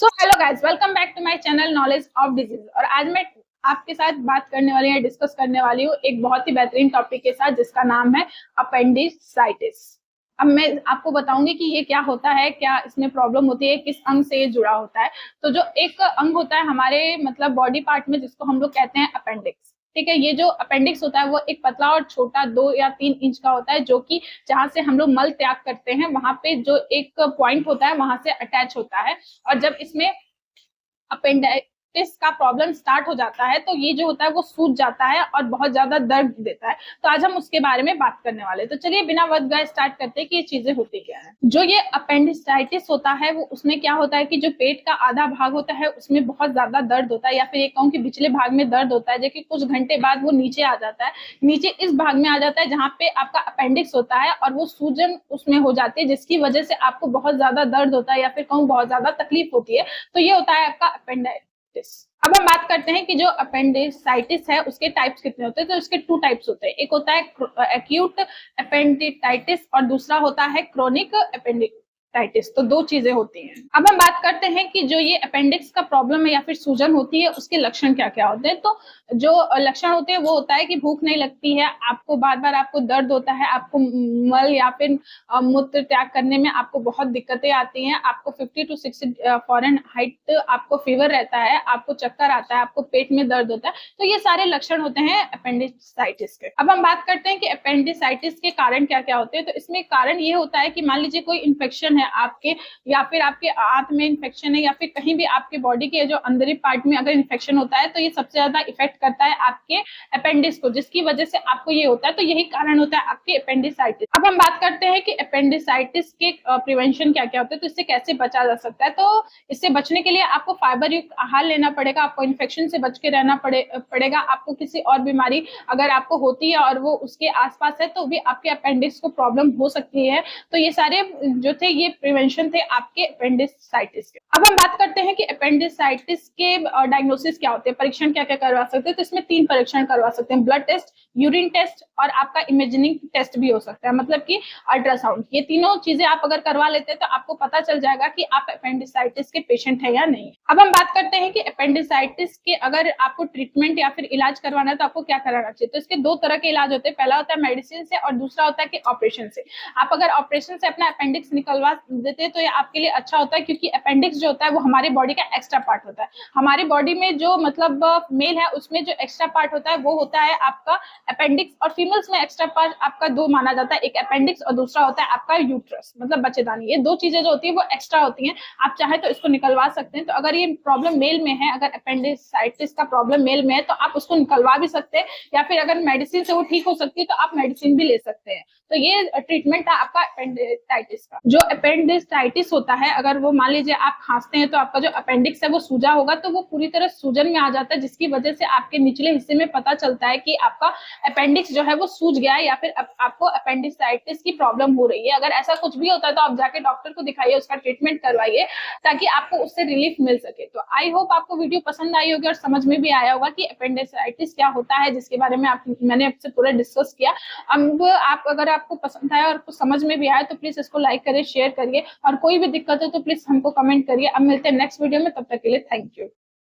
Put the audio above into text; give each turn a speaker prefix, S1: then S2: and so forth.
S1: So hello guys, welcome back to my channel knowledge of disease. और आज मैं आपके साथ बात करने वाली हूँ, डिस्कस करने वाली हूँ एक बहुत ही बेहतरीन टॉपिक के साथ जिसका नाम है अपेंडिसाइटिस। अब मैं आपको बताऊंगी कि ये क्या होता है, क्या इसमें प्रॉब्लम होती है, किस अंग से ये जुड़ा होता है। तो जो एक अंग होता है हमारे मतलब बॉडी पार्ट में, जिसको हम लोग कहते हैं अपेंडिक्स, ठीक है। ये जो अपेंडिक्स होता है वो एक पतला और छोटा 2 या 3 इंच का होता है, जो कि जहां से हम लोग मल त्याग करते हैं वहां पे जो एक पॉइंट होता है वहां से अटैच होता है। और जब इसमें अपेंडिटिस का प्रॉब्लम स्टार्ट हो जाता है तो ये जो होता है वो सूज जाता है और बहुत ज्यादा दर्द देता है। तो आज हम उसके बारे में बात करने वाले हैं। तो चलिए बिना वक्त गए स्टार्ट करते हैं कि ये चीजें होती क्या है। जो ये अपेंडिसाइटिस होता है वो उसमें क्या होता है कि जो पेट का आधा भाग होता है उसमें बहुत ज्यादा दर्द होता है, या फिर एक कहूँ कि पिछले भाग में दर्द होता है, जो कि कुछ घंटे बाद वो नीचे आ जाता है। नीचे इस भाग में आ जाता है जहाँ पे आपका अपेंडिक्स होता है, और वो सूजन उसमें हो जाती है, जिसकी वजह से आपको बहुत ज्यादा दर्द होता है या फिर कहूँ बहुत ज्यादा तकलीफ होती है। तो ये होता है आपका अपेंडिसाइटिस। अब हम बात करते हैं कि जो अपेंडिसाइटिस है उसके टाइप्स कितने होते हैं। तो इसके 2 टाइप्स होते हैं, एक होता है एक्यूट अपेंडिसाइटिस और दूसरा होता है क्रोनिक अपेंडिसाइटिस। तो 2 चीजें होती हैं। अब हम बात करते हैं कि जो ये अपेंडिक्स का प्रॉब्लम है या फिर सूजन होती है उसके लक्षण क्या क्या होते हैं। तो जो लक्षण होते हैं वो होता है कि भूख नहीं लगती है, आपको बार बार आपको दर्द होता है, आपको मल या फिर मूत्र त्याग करने में आपको बहुत दिक्कतें आती हैं, आपको 50 to 60 फ़ारेनहाइट आपको फीवर रहता है, आपको चक्कर आता है, आपको पेट में दर्द होता है। तो ये सारे लक्षण होते हैं अपेंडिसाइटिस के। अब हम बात करते हैं कि अपेंडिसाइटिस के कारण क्या क्या होते हैं। तो इसमें कारण ये होता है कि मान लीजिए कोई इन्फेक्शन है आपके, या फिर आपके आंत में इन्फेक्शन है, या फिर कहीं भी आपके बॉडी के जो अंदरी पार्ट में अगर इन्फेक्शन होता है तो ये सबसे ज्यादा इफेक्ट करता है आपके अपेंडिक्स को, जिसकी वजह से आपको ये होता है। तो यही कारण होता है आपके अपेंडिसाइटिस। अब हम बात करते हैं कि अपेंडिसाइटिस के प्रिवेंशन क्या क्या होते हैं, तो इससे कैसे बचा जा सकता है। तो इससे बचने के लिए आपको फाइबर युक्त आहार लेना पड़ेगा, आपको इन्फेक्शन से बच के रहना पड़ेगा। आपको किसी और बीमारी अगर आपको होती है और वो उसके आसपास है तो भी आपके अपेंडिक्स को प्रॉब्लम हो सकती है। तो ये सारे जो थे ये प्रिवेंशन थे आपके अपेंडिसाइटिस के। अब हम बात करते हैं कि अपेंडिसाइटिस के डायग्नोसिस क्या होते हैं, परीक्षण क्या क्या करवा सकते हैं। तो इसमें 3 परीक्षण करवा सकते हैं, ब्लड टेस्ट, यूरिन टेस्ट और आपका इमेजिंग टेस्ट भी हो सकता है, मतलब कि अल्ट्रासाउंड। ये तीनों चीजें आप अगर करवा लेते हैं तो आपको पता चल जाएगा कि आप अपेंडिसाइटिस के पेशेंट है या नहीं। अब हम बात करते हैं कि अपेंडिसाइटिस के अगर आपको ट्रीटमेंट या फिर इलाज करवाना है तो आपको क्या कराना चाहिए। तो इसके 2 तरह के इलाज होते हैं, पहला होता है मेडिसिन से और दूसरा होता है कि ऑपरेशन से। आप अगर ऑपरेशन से अपना अपेंडिक्स निकलवा देते हैं तो ये आपके लिए अच्छा होता है, क्योंकि अपेंडिक्स जो होता है वो हमारी बॉडी का एक्स्ट्रा पार्ट होता है। हमारी बॉडी में जो मतलब मेल है उसमें जो एक्स्ट्रा पार्ट होता है वो होता है आपका अपेंडिक्स, और फीमेल्स में एक्स्ट्रा पार्ट आपका 2 माना जाता है, एक अपेंडिक्स और दूसरा होता है आपका यूट्रस, मतलब बच्चेदानी। ये 2 चीजें जो होती है वो एक्स्ट्रा होती हैं, आप चाहे तो इसको निकलवा सकते हैं। तो अगर ये प्रॉब्लम मेल में है, अगर अपेंडिसाइटिस का प्रॉब्लम मेल में है तो आप उसको निकलवा भी सकते हैं, या फिर अगर मेडिसिन से वो ठीक हो सकती है तो आप मेडिसिन भी ले सकते हैं। तो ये ट्रीटमेंट था आपका अपेंडिसाइटिस का। जो अपेंडिसाइटिस होता है, अगर वो मान लीजिए आप खांसते हैं तो आपका जो अपेंडिक्स है वो सूजा होगा, तो वो पूरी तरह सूजन में आ जाता है, जिसकी वजह से आपके निचले हिस्से में पता चलता है कि आपका अपेंडिक्स जो है वो सूज गया है, या फिर आपको अपेंडिसाइटिस की प्रॉब्लम हो रही है। अगर ऐसा कुछ भी होता है तो आप जाके डॉक्टर को दिखाइए, उसका ट्रीटमेंट करवाइए, ताकि आपको उससे रिलीफ मिल सके। तो आई होप आपको वीडियो पसंद आई होगी और समझ में भी आया होगा कि अपेंडिसाइटिस क्या होता है, जिसके बारे में मैंने आपसे पूरा डिस्कस किया। अब आप अगर आपको पसंद आया और आपको समझ में भी आया तो प्लीज इसको लाइक करिए, शेयर करिए, और कोई भी दिक्कत हो तो प्लीज हमको कमेंट करिए। अब मिलते हैं नेक्स्ट वीडियो में, तब तक के लिए थैंक यू।